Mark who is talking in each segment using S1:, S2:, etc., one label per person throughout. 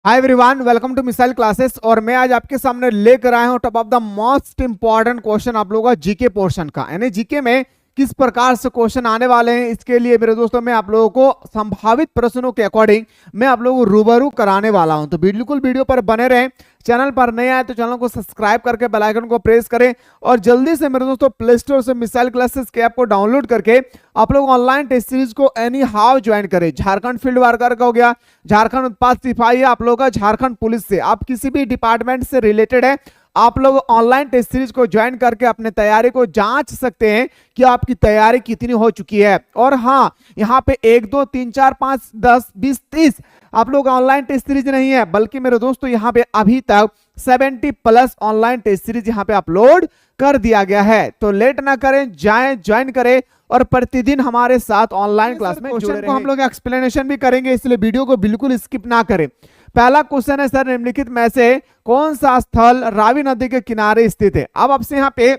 S1: Hi everyone, welcome to missile classes. और मैं आज आपके सामने लेकर आया हूं top of the most important question आप लोगों का जीके पोर्शन का। यानी जीके में किस प्रकार से क्वेश्चन आने वाले हैं, इसके लिए मेरे दोस्तों मैं आप लोगों को संभावित प्रश्नों के अकॉर्डिंग मैं आप लोगों को रूबरू कराने वाला हूं। तो बिल्कुल वीडियो पर बने रहें। चैनल पर नए आए तो चैनल को सब्सक्राइब करके बेल आइकन को प्रेस करें और जल्दी से मेरे दोस्तों प्ले स्टोर से मिसाइल क्लासेस के ऐप को डाउनलोड करके आप लोग ऑनलाइन टेस्ट सीरीज को एनी हाउ ज्वाइन करें। झारखंड फील्ड वर्कर का हो गया, झारखंड उत्पाद सिपाही है आप लोग का, झारखंड पुलिस से, आप किसी भी डिपार्टमेंट से रिलेटेड है, आप लोग ऑनलाइन टेस्ट सीरीज को ज्वाइन करके अपने तैयारी को जांच सकते हैं कि आपकी तैयारी कितनी हो चुकी है। और हाँ, यहाँ पे 1 2 3 4 5 10 20 30 आप लोग ऑनलाइन टेस्ट सीरीज नहीं है, बल्कि मेरे दोस्तों यहाँ पे अभी तक 70+ ऑनलाइन टेस्ट सीरीज यहाँ पे अपलोड कर दिया गया है। तो लेट ना करें, जाएं, ज्वाइन करें और प्रतिदिन हमारे साथ ऑनलाइन क्लास में जुड़े रहें। हम लोग एक्सप्लेनेशन भी करेंगे, इसलिए वीडियो को बिल्कुल स्किप ना करें। पहला क्वेश्चन है सर, निम्नलिखित में से कौन सा स्थल रावी नदी के किनारे स्थित है। अब आपसे यहाँ पे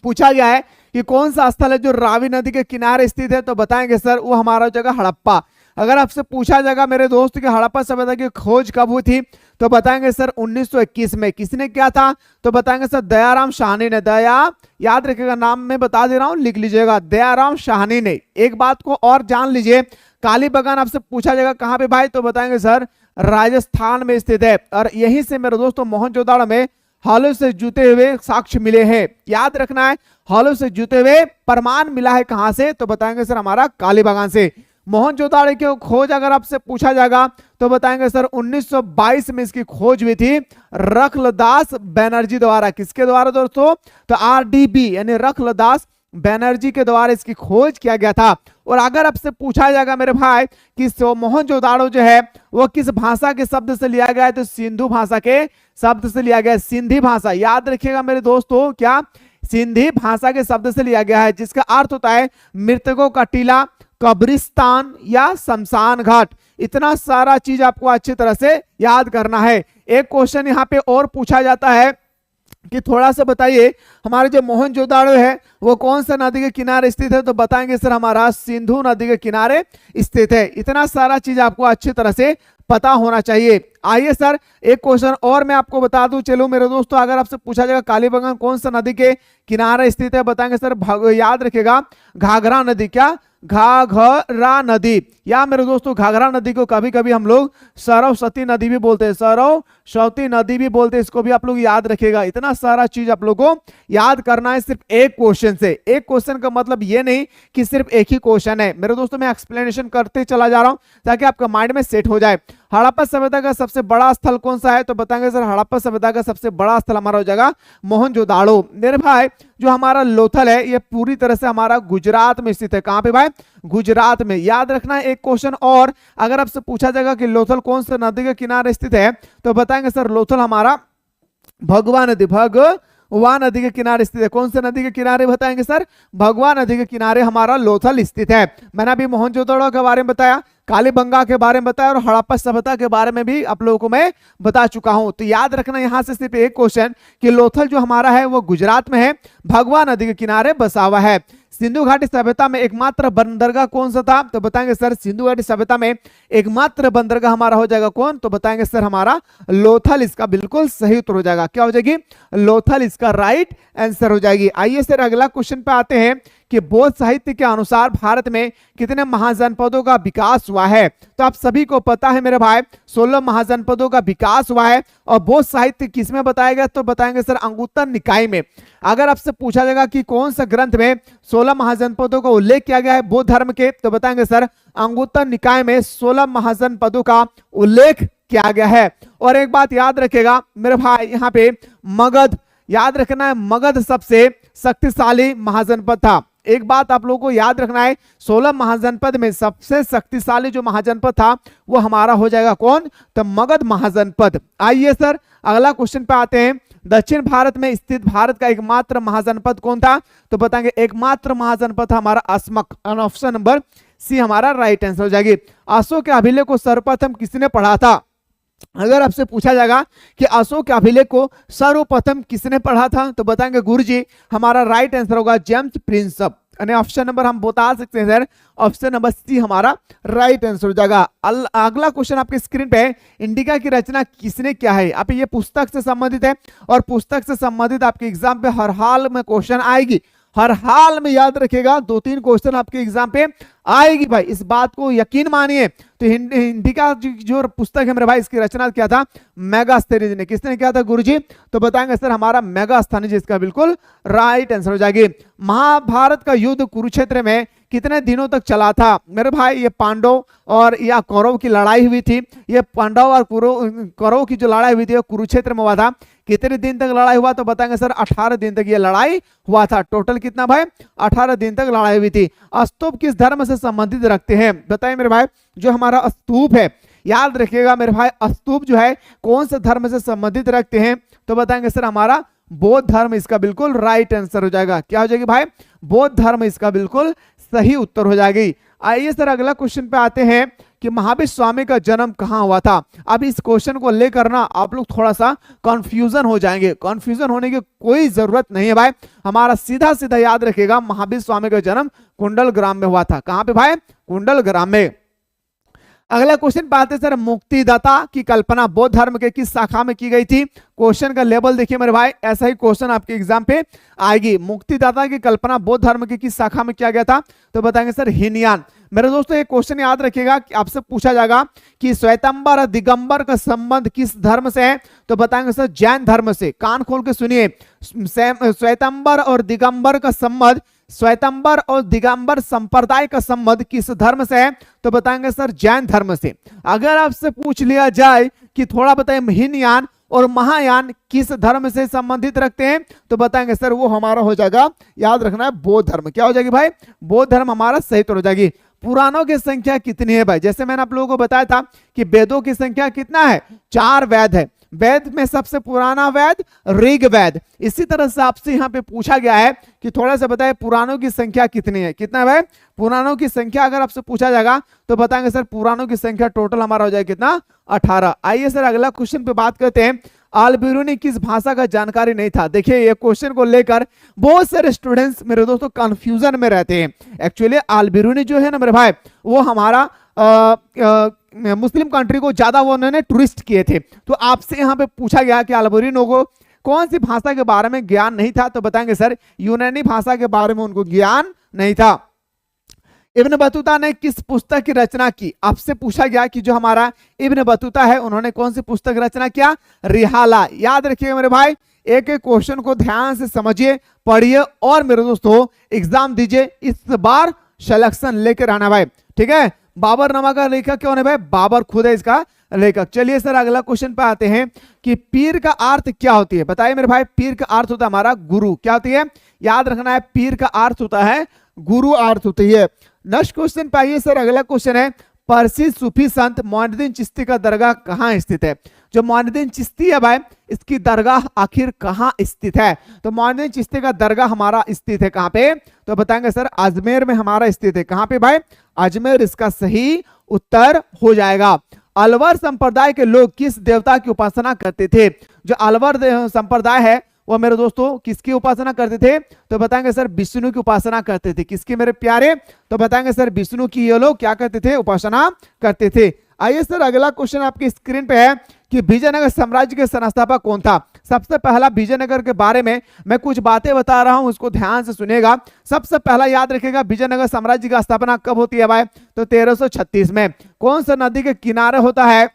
S1: पूछा गया है कि कौन सा स्थल है जो रावी नदी के किनारे स्थित है, तो बताएंगे सर वो हमारा जगह हड़प्पा। अगर आपसे पूछा जाएगा मेरे दोस्त कि हड़प्पा सभ्यता की खोज कब हुई थी, तो बताएंगे सर 1921 में। किसने किया था, तो बताएंगे सर दयाराम साहनी ने। याद रखिएगा, नाम मैं बता दे रहा हूं, लिख लीजिएगा, दयाराम साहनी ने। एक बात को और जान लीजिए, कालीबंगान आपसे पूछा जाएगा कहां पे भाई, तो बताएंगे सर राजस्थान में स्थित है। और यहीं से मेरे दोस्तों मोहनजोदड़ो में हॉलो से जुते हुए साक्ष्य मिले हैं। याद रखना है, हॉलो से जुते हुए प्रमाण मिला है कहां से, तो बताएंगे सर हमारा कालीबंगान से। मोहनजोदड़ो की खोज अगर आपसे पूछा जाएगा तो बताएंगे सर 1922 में इसकी खोज हुई थी रखलदास बनर्जी द्वारा। किसके द्वारा दोस्तों, तो आरडीबी यानी रखलदास बनर्जी के द्वारा इसकी खोज किया गया था। और अगर आपसे पूछा जाएगा मेरे भाई कि मोहनजोदड़ो जो है वो किस भाषा के शब्द से लिया गया है, तो सिंधु भाषा के शब्द से लिया गया है, सिंधी भाषा। याद रखिएगा मेरे दोस्तों, क्या सिंधी भाषा के शब्द से लिया गया है, जिसका अर्थ होता है मृतकों का टीला, कब्रिस्तान या शमशान घाट। इतना सारा चीज आपको अच्छी तरह से याद करना है। एक क्वेश्चन यहाँ पे और पूछा जाता है कि थोड़ा सा बताइए हमारे जो मोहनजोदड़ो है वो कौन सा नदी के किनारे स्थित है, तो बताएंगे सर हमारा सिंधु नदी के किनारे स्थित है। इतना सारा चीज आपको अच्छी तरह से पता होना चाहिए। आइए सर एक क्वेश्चन और मैं आपको बता दूं। चलो मेरे दोस्तों, अगर आपसे पूछा जाएगा कालीबंगान कौन सा नदी के किनारे स्थित है, बताएंगे सर याद रखिएगा घाघरा नदी। क्या, घाघरा नदी। या मेरे दोस्तों घाघरा नदी को कभी कभी हम लोग सरस्वती नदी भी बोलते हैं, सरस्वती नदी भी बोलते हैं, इसको भी आप लोग याद रखिएगा। इतना सारा चीज आप लोगों को याद करना है सिर्फ एक क्वेश्चन से। एक क्वेश्चन का मतलब ये नहीं कि सिर्फ एक ही क्वेश्चन है। मेरे दोस्तों मैं एक्सप्लेनेशन करते चला जा रहा हूं ताकि आपका माइंड में सेट हो जाए। हड़प्पा सभ्यता का सबसे बड़ा स्थल कौन सा है, तो बताएंगे सर हड़प्पा सभ्यता का सबसे बड़ा स्थल हमारा हो जाएगा मोहनजोदड़ो। मेरे भाई जो हमारा लोथल है ये पूरी तरह से हमारा गुजरात में स्थित है। कहां पे भाई, गुजरात में। याद रखना है। एक क्वेश्चन और, अगर आपसे पूछा जाएगा कि लोथल कौन सा नदी के किनारे स्थित है, तो बताएंगे सर लोथल हमारा भगवा नदी, भगवा नदी के किनारे स्थित है। कौन से नदी के किनारे, बताएंगे सर भगवा नदी के किनारे हमारा लोथल स्थित है। मैंने अभी मोहनजोदड़ो के बारे में बताया, कालीबंगा के बारे में बताया और हड़प्पा सभ्यता के बारे में भी आप लोगों को मैं बता चुका हूं। तो याद रखना यहां से सिर्फ एक क्वेश्चन कि लोथल जो हमारा है वो गुजरात में है, भगवा नदी के किनारे बसा हुआ है। सिंधु घाटी सभ्यता में एकमात्र बंदरगाह कौन सा था, तो बताएंगे सर सिंधु घाटी सभ्यता में एकमात्र बंदरगाह हमारा हो जाएगा कौन, तो बताएंगे सर हमारा लोथल। इसका बिल्कुल सही उत्तर हो जाएगा। क्या हो जाएगी, लोथल इसका राइट आंसर हो जाएगी। आइए सर अगला क्वेश्चन पे आते हैं कि बौद्ध साहित्य के अनुसार भारत में कितने महाजनपदों का विकास हुआ है। तो आप सभी को पता है मेरे भाई 16 महाजनपदों का विकास हुआ है। और बौद्ध साहित्य किसमें बताया गया, तो बताएंगे सर अंगुत्तर निकाय में। अगर आपसे पूछा जाएगा कि कौन सा ग्रंथ में 16 महाजनपदों का उल्लेख किया गया है बौद्ध धर्म के, तो बताएंगे सर अंगुत्तर निकाय में 16 महाजनपदों का उल्लेख किया गया है। और एक बात याद रखेगा मेरे भाई, यहाँ पे मगध, याद रखना है मगध सबसे शक्तिशाली महाजनपद था। एक बात आप लोगों को याद रखना है, 16 महाजनपद में सबसे शक्तिशाली जो महाजनपद था वो हमारा हो जाएगा कौन, तो मगध महाजनपद। आइए सर अगला क्वेश्चन पे आते हैं। दक्षिण भारत में स्थित भारत का एकमात्र महाजनपद कौन था, तो बताएंगे एकमात्र महाजनपद था हमारा अस्मक। ऑप्शन नंबर सी हमारा राइट आंसर हो जाएगी। अशोक के अभिलेख को सर्वप्रथम किसने पढ़ा था। अगर आपसे पूछा जाएगा कि अशोक के अभिलेख को सर्वप्रथम किसने पढ़ा था, तो बताएंगे गुरुजी। हमारा राइट आंसर होगा जेम्स प्रिंसप। यानी ऑप्शन नंबर हम बता सकते हैं सर, ऑप्शन नंबर सी हमारा राइट आंसर हो जाएगा। अगला क्वेश्चन आपके स्क्रीन पे है, इंडिका की रचना किसने किया है। आप ये पुस्तक से संबंधित है और पुस्तक से संबंधित आपके एग्जाम पे हर हाल में क्वेश्चन आएगी, हर हाल में याद रखेगा, 2-3 क्वेश्चन आपके एग्जाम पे आएगी भाई, इस बात को यकीन मानिए। तो इंडिका जो पुस्तक है मेरे भाई, इसकी रचना क्या था, मेगास्थनीज ने। किसने किया था गुरुजी, तो बताएंगे सर हमारा मेगास्थनीज, इसका बिल्कुल राइट आंसर हो जाएगी। महाभारत का युद्ध कुरुक्षेत्र में कितने दिनों तक चला था मेरे भाई, ये पांडव और या कौरव की लड़ाई हुई थी। ये पांडव और कौरव की जो लड़ाई हुई थी वो कुरुक्षेत्र में हुआ था। कितने दिन तक लड़ाई हुआ, तो बताएंगे सर 18 दिन तक ये लड़ाई हुआ था। टोटल कितना भाई, 18 दिन तक लड़ाई हुई थी। स्तूप किस धर्म से संबंधित रखते हैं, बताइए मेरे भाई। जो हमारा स्तूप है, याद रखिएगा मेरे भाई, स्तूप जो है कौन से धर्म से संबंधित रखते हैं, तो बताएंगे सर हमारा बौद्ध धर्म, इसका बिल्कुल राइट आंसर हो जाएगा। क्या हो जाएगी भाई, बौद्ध धर्म, इसका बिल्कुल सही उत्तर हो जाएगी। आइए सर अगला क्वेश्चन पे आते हैं कि महावीर स्वामी का जन्म कहां हुआ था। अब इस क्वेश्चन को लेकर ना आप लोग थोड़ा सा कंफ्यूजन हो जाएंगे, कंफ्यूजन होने की कोई जरूरत नहीं है भाई। हमारा सीधा सीधा याद रखेगा, महावीर स्वामी का जन्म कुंडल ग्राम में हुआ था। कहां पे भाई, कुंडल ग्राम में। अगला क्वेश्चन पाते सर, मुक्तिदाता की कल्पना बौद्ध धर्म के किस शाखा में की गई थी। क्वेश्चन का लेवल देखिए मेरे भाई, ऐसा ही क्वेश्चन आपके एग्जाम पे आएगी। मुक्तिदाता की कल्पना बौद्ध धर्म के किस शाखा में किया गया था, तो बताएंगे सर हीनयान। मेरे दोस्तों एक क्वेश्चन याद रखिएगा कि आपसे पूछा जाएगा कि श्वेतंबर और दिगंबर का संबंध किस धर्म से है, तो बताएंगे सर जैन धर्म से। कान खोल के सुनिए, श्वेतंबर और दिगंबर का संबंध, श्वेतंबर और दिगंबर संप्रदाय का संबंध किस धर्म से है, तो बताएंगे सर जैन धर्म से। अगर आपसे पूछ लिया जाए कि थोड़ा बताइए हीनयान और महायान किस धर्म से संबंधित रखते हैं, तो बताएंगे सर वो हमारा हो जाएगा, याद रखना है, बौद्ध धर्म। क्या हो जाएगी भाई, बौद्ध धर्म हमारा सही तो हो जाएगी। पुराणों की संख्या कितनी है भाई, जैसे मैंने आप लोगों को बताया था कि वेदों की संख्या कितना है, 4 वेद है। वेद में सबसे पुराना वेद ऋग वेद। इसी तरह से आपसे यहाँ पे पूछा गया है कि थोड़ा सा बताए पुराणों की संख्या कितनी है। कितना है भाई, पुराणों की संख्या अगर आपसे पूछा जाएगा तो बताएंगे सर पुराणों की संख्या टोटल हमारा हो जाएगा कितना, 18। आइए सर अगला क्वेश्चन पे बात करते हैं, अल-बिरूनी किस भाषा का जानकारी नहीं था। देखिए ये क्वेश्चन को लेकर बहुत सारे स्टूडेंट्स मेरे दोस्तों कंफ्यूजन में रहते हैं। एक्चुअली अल-बिरूनी जो है ना मेरे भाई, वो हमारा मुस्लिम कंट्री को ज्यादा वो उन्होंने टूरिस्ट किए थे। तो आपसे यहाँ पे पूछा गया कि अल-बिरूनी को कौन सी भाषा के बारे में ज्ञान नहीं था, तो बताएंगे सर यूनानी भाषा के बारे में उनको ज्ञान नहीं था। इब्न बतूता ने किस पुस्तक की रचना की, आपसे पूछा गया कि जो हमारा इब्न बतूता है उन्होंने कौन सी पुस्तक रचना किया, रिहाला। याद रखिए मेरे भाई, एक एक क्वेश्चन को ध्यान से समझिए, पढ़िए और मेरे दोस्तों एग्जाम दीजिए। इस बार सिलेक्शन लेकर आना भाई, ठीक है। बाबरनामा का लेखक कौन है भाई, बाबर खुद है इसका लेखक। चलिए सर अगला क्वेश्चन पे आते हैं कि पीर का अर्थ क्या होती है, बताइए मेरे भाई। पीर का अर्थ होता है हमारा गुरु। क्या होती है, याद रखना है, पीर का अर्थ होता है गुरु अर्थ होती है। नेक्स्ट क्वेश्चन पे आइए सर, अगला क्वेश्चन है, प्रसिद्ध सूफी संत मोइनुद्दीन चिश्ती का दरगाह कहाँ स्थित है। जो मोइनुद्दीन चिश्ती है भाई, इसकी दरगाह आखिर कहाँ स्थित है, तो मोइनुद्दीन चिश्ती का दरगाह हमारा स्थित है कहाँ पे, तो बताएंगे सर अजमेर में हमारा स्थित है। कहाँ पे भाई, अजमेर इसका सही उत्तर हो जाएगा। अलवर संप्रदाय के लोग किस देवता की उपासना करते थे। जो अलवर संप्रदाय है वो मेरे दोस्तों किसकी उपासना करते थे, तो बताएंगे सर विष्णु की उपासना करते थे। किसकी मेरे प्यारे, तो बताएंगे सर विष्णु की ये लोग क्या करते थे, उपासना करते थे। आइए सर अगला क्वेश्चन आपकी स्क्रीन पे है कि विजयनगर साम्राज्य के संस्थापक कौन था। सबसे पहला विजयनगर के बारे में मैं कुछ बातें बता रहा हूं, उसको ध्यान से सुनेगा। सबसे पहला याद रखेगा विजयनगर साम्राज्य की स्थापना कब होती है भाई, तो 1336 में। कौन सा नदी के किनारे होता है,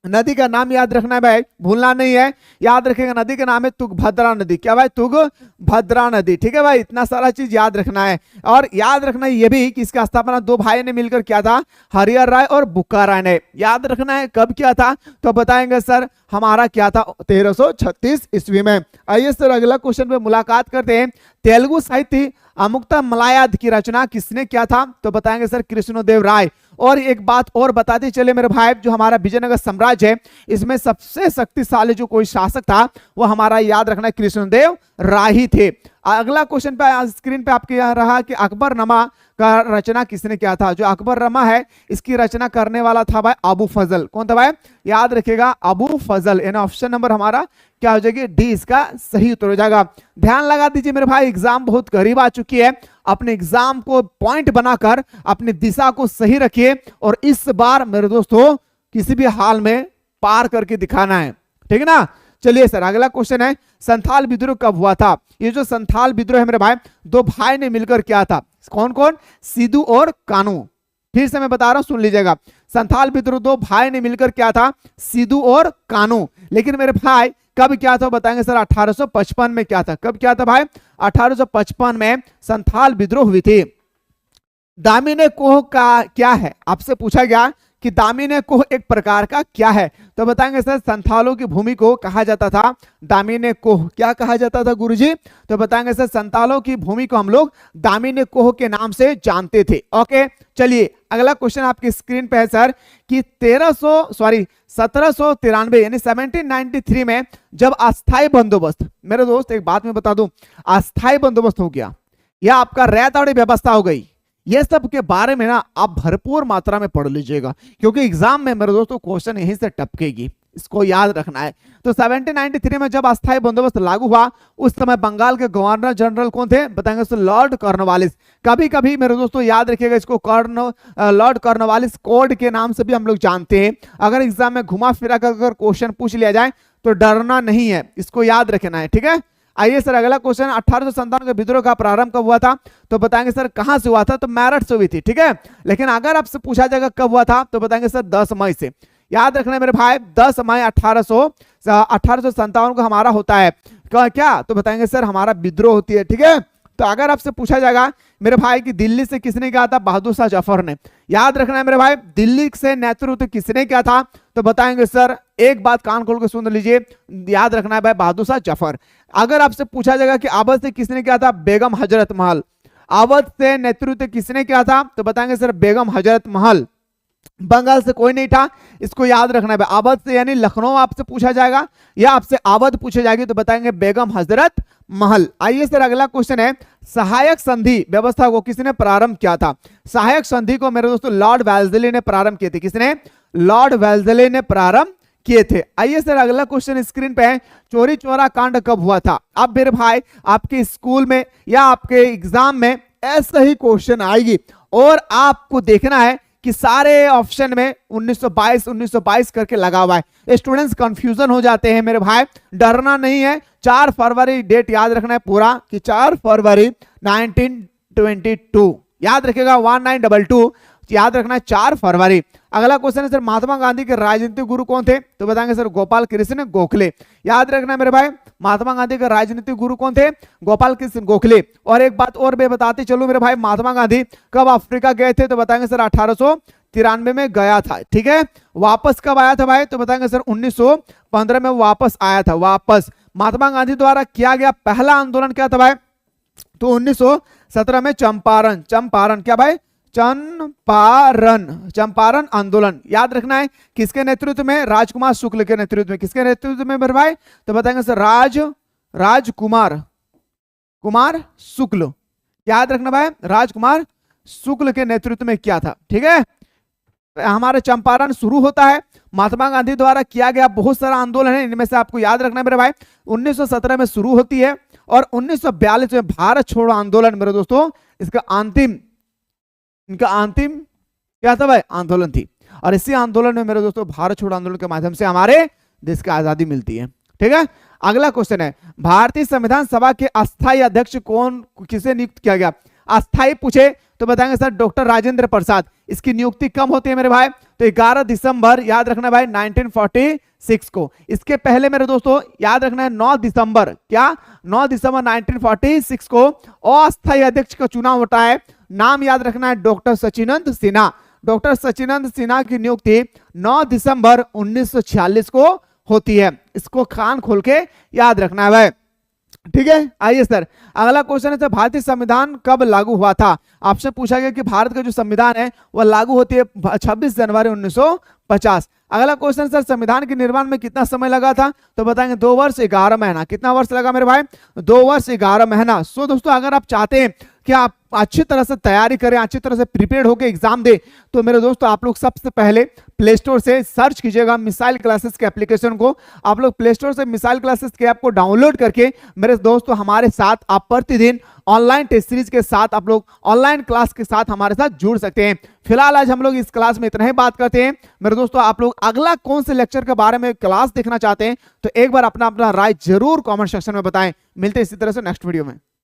S1: नदी का नाम याद रखना है भाई, भूलना नहीं है। याद रखेगा नदी का नाम है तुंगभद्रा नदी। क्या भाई, तुंगभद्रा नदी, ठीक है भाई। इतना सारा चीज याद रखना है। और याद रखना है ये भी कि इसका स्थापना 2 भाई ने मिलकर किया था, हरिहर राय और बुक्का राय ने। याद रखना है कब किया था, तो बताएंगे सर हमारा क्या था, 1336 ईस्वी में। आइए सर अगला क्वेश्चन पे मुलाकात करते हैं, तेलुगु साहित्य अमुक्तमाल्यद की रचना किसने किया था, तो बताएंगे सर कृष्णदेव राय। और एक बात और बताते चले मेरे भाई, जो हमारा विजयनगर साम्राज्य है इसमें सबसे शक्तिशाली जो कोई शासक था वो हमारा याद रखना कृष्णदेव राय ही थे। अगला क्वेश्चन पे स्क्रीन पे आपके यहाँ रहा कि अकबरनामा का रचना किसने किया था। जो अकबरनामा है इसकी रचना करने वाला था भाई अबू फजल। कौन था भाई, याद रखेगा अबू फजल। यानी ऑप्शन नंबर हमारा क्या हो जाएगी, डी इसका सही उत्तर हो जाएगा। ध्यान लगा दीजिए मेरे भाई, एग्जाम बहुत करीब आ चुकी है। अपने एग्जाम को पॉइंट बनाकर अपनी दिशा को सही रखिए और इस बार मेरे दोस्तों किसी भी हाल में पार करके दिखाना है, ठीक है ना। चलिए सर, अगला क्वेश्चन है संथाल विद्रोह कब हुआ था। ये जो संथाल विद्रोह है मेरे भाई, दो भाई ने मिलकर किया था। कौन कौन? सिद्धू और कानू। फिर से मैं बता रहा हूं, सुन लीजिएगा। संथाल विद्रोह दो भाई ने मिलकर किया था, सिद्धू और कानू। लेकिन मेरे भाई कब क्या था बताएंगे सर, 1855 में क्या था। कब क्या था भाई? 1855 में संथाल विद्रोह हुई थी। दामिनी कोह का क्या है, आपसे पूछा गया कि दामिनी कोह एक प्रकार का क्या है, तो बताएंगे सर संथालों की भूमि को कहा जाता था दामिनी कोह। क्या कहा जाता था गुरुजी? तो बताएंगे सर संथालों की भूमि को हम लोग दामिनी कोह के नाम से जानते थे। ओके, चलिए अगला क्वेश्चन आपकी स्क्रीन पे है सर कि 1793 यानी 1793 में जब अस्थायी बंदोबस्त, मेरे दोस्त एक बात मैं बता दूं, अस्थायी बंदोबस्त हो गया या आपका रैताड़ी व्यवस्था हो गई, ये सब के बारे में ना आप भरपूर मात्रा में पढ़ लीजिएगा, क्योंकि एग्जाम में मेरे दोस्तों क्वेश्चन यहीं से टपकेगी, इसको याद रखना है। तो 1793 में जब अस्थायी बंदोबस्त लागू हुआ, उस समय बंगाल के गवर्नर जनरल कौन थे बताएंगे सर, लॉर्ड कॉर्नवालिस। कभी कभी मेरे दोस्तों याद रखिएगा इसको लॉर्ड कॉर्नवालिस कोड के नाम से भी हम लोग जानते हैं। अगर एग्जाम में घुमा फिरा कर अगर क्वेश्चन पूछ लिया जाए तो डरना नहीं है, इसको याद रखना है, ठीक है। आइए सर अगला क्वेश्चन, 1857 के विद्रोह का प्रारंभ कब हुआ था, तो बताएंगे सर कहां से हुआ था, तो मेरठ से हुई थी, ठीक है। लेकिन अगर आपसे पूछा जाएगा कब हुआ था, तो बताएंगे सर 10 मई से। याद रखना मेरे भाई, 10 मई 1857 को हमारा होता है क्या, तो बताएंगे सर हमारा विद्रोह होती है, ठीक है। तो अगर आपसे पूछा जाएगा मेरे भाई कि दिल्ली से किसने किया था, बहादुर शाह जफर ने। याद रखना है मेरे भाई, दिल्ली से नेतृत्व किसने किया था, तो बताएंगे सर, एक बात कान खोल के सुन लीजिए, याद रखना है भाई, बहादुर शाह जफर। अगर आपसे पूछा जाएगा कि अवध से किसने किया था, बेगम हजरत महल। अवध से नेतृत्व किसने किया था, तो बताएंगे सर बेगम हजरत महल। बंगाल से कोई नहीं था, इसको याद रखना है। अवध से यानी लखनऊ आपसे पूछा जाएगा या आपसे अवध पूछी जाएगी तो बताएंगे बेगम हजरत महल। आइए सर अगला क्वेश्चन है, सहायक संधि व्यवस्था को किसने प्रारंभ किया था। सहायक संधि को मेरे दोस्तों लॉर्ड वेल्लेस्ली ने प्रारंभ किए थे। किसने? लॉर्ड वेल्लेस्ली ने प्रारंभ किए थे। आइए सर अगला क्वेश्चन स्क्रीन पे है, चोरी चोरा कांड कब हुआ था। अब मेरे भाई आपके स्कूल में या आपके एग्जाम में ऐसा ही क्वेश्चन आएगी और आपको देखना है कि सारे ऑप्शन में 1922 करके लगा हुआ है। स्टूडेंट्स कंफ्यूजन हो जाते हैं मेरे भाई, डरना नहीं है। 4 फरवरी डेट याद रखना है पूरा कि 4 फरवरी 1922 याद रखेगा, 1922 याद रखना है, 4 फरवरी। अगला क्वेश्चन है सर, महात्मा गांधी के राजनीतिक गुरु कौन थे, तो बताएंगे सर गोपाल कृष्ण गोखले। याद रखना है मेरे भाई, महात्मा गांधी के राजनीतिक गुरु कौन थे, गोपाल कृष्ण गोखले। और एक बात और मैं बताते चलो मेरे भाई, महात्मा गांधी कब अफ्रीका गए थे, तो बताएंगे सर 1893 में गया था, ठीक है। वापस कब आया था भाई, तो बताएंगे सर 1915 में वापस आया था। वापस महात्मा गांधी द्वारा किया गया पहला आंदोलन क्या था भाई, तो 1917 में चंपारण क्या भाई, चंपारण आंदोलन। याद रखना है किसके नेतृत्व में, राजकुमार शुक्ल के नेतृत्व में। किसके नेतृत्व में मेरे भाई, तो बताएंगे सर राजकुमार शुक्ल। याद रखना भाई, राजकुमार शुक्ल के नेतृत्व में क्या था, ठीक है। हमारे चंपारण शुरू होता है, महात्मा गांधी द्वारा किया गया बहुत सारा आंदोलन है, इनमें से आपको याद रखना है मेरे भाई 1917 में शुरू होती है और 1942 में भारत छोड़ो आंदोलन मेरे दोस्तों इनका अंतिम क्या था भाई, आंदोलन थी। और इसी आंदोलन में मेरे दोस्तों भारत छोड़ो आंदोलन के माध्यम से हमारे देश की आजादी मिलती है, ठीक है। अगला क्वेश्चन है, भारतीय संविधान सभा के अस्थायी अध्यक्ष किसे नियुक्त किया गया। अस्थायी पूछे तो बताएंगे सर डॉक्टर राजेंद्र प्रसाद। इसकी नियुक्ति कब होती है मेरे भाई, तो 11 दिसंबर याद रखना भाई 1946 को। इसके पहले मेरे दोस्तों याद रखना है 9 दिसंबर 1946 को अस्थायी अध्यक्ष का चुनाव होता है। नाम याद रखना है डॉक्टर सचिनंद सिन्हा। डॉक्टर सचिनंद सिन्हा की नियुक्ति 9 दिसंबर 1946 को होती है। इसको कान खोल के याद रखना है भाई, ठीक है। आइए सर अगला क्वेश्चन है, भारतीय संविधान कब लागू हुआ था। आपसे पूछा गया कि भारत का जो संविधान है वह लागू होती है 26 जनवरी 1950। अगला क्वेश्चन सर, संविधान के निर्माण में कितना समय लगा था, तो बताएंगे 2 वर्ष 11 महीना। कितना वर्ष लगा मेरे भाई, 2 वर्ष 11 महीना। सो दोस्तों अगर आप चाहते हैं कि आप अच्छी तरह से तैयारी करें, अच्छी तरह से प्रिपेयर होकर एग्जाम दे, तो मेरे दोस्तों आप लोग सबसे पहले प्ले स्टोर से सर्च कीजिएगा मिसाइल क्लासेस के एप्लीकेशन को। आप लोग प्ले स्टोर से मिसाइल क्लासेस के ऐप को डाउनलोड करके मेरे दोस्तों हमारे साथ आप प्रतिदिन ऑनलाइन टेस्ट सीरीज के साथ आप लोग ऑनलाइन क्लास के साथ हमारे साथ जुड़ सकते हैं। फिलहाल आज हम लोग इस क्लास में इतना ही बात करते हैं। मेरे दोस्तों आप लोग अगला कौन से लेक्चर के बारे में क्लास देखना चाहते हैं तो एक बार अपना अपना राय जरूर कमेंट सेक्शन में बताएं। मिलते हैं इसी तरह से नेक्स्ट वीडियो में।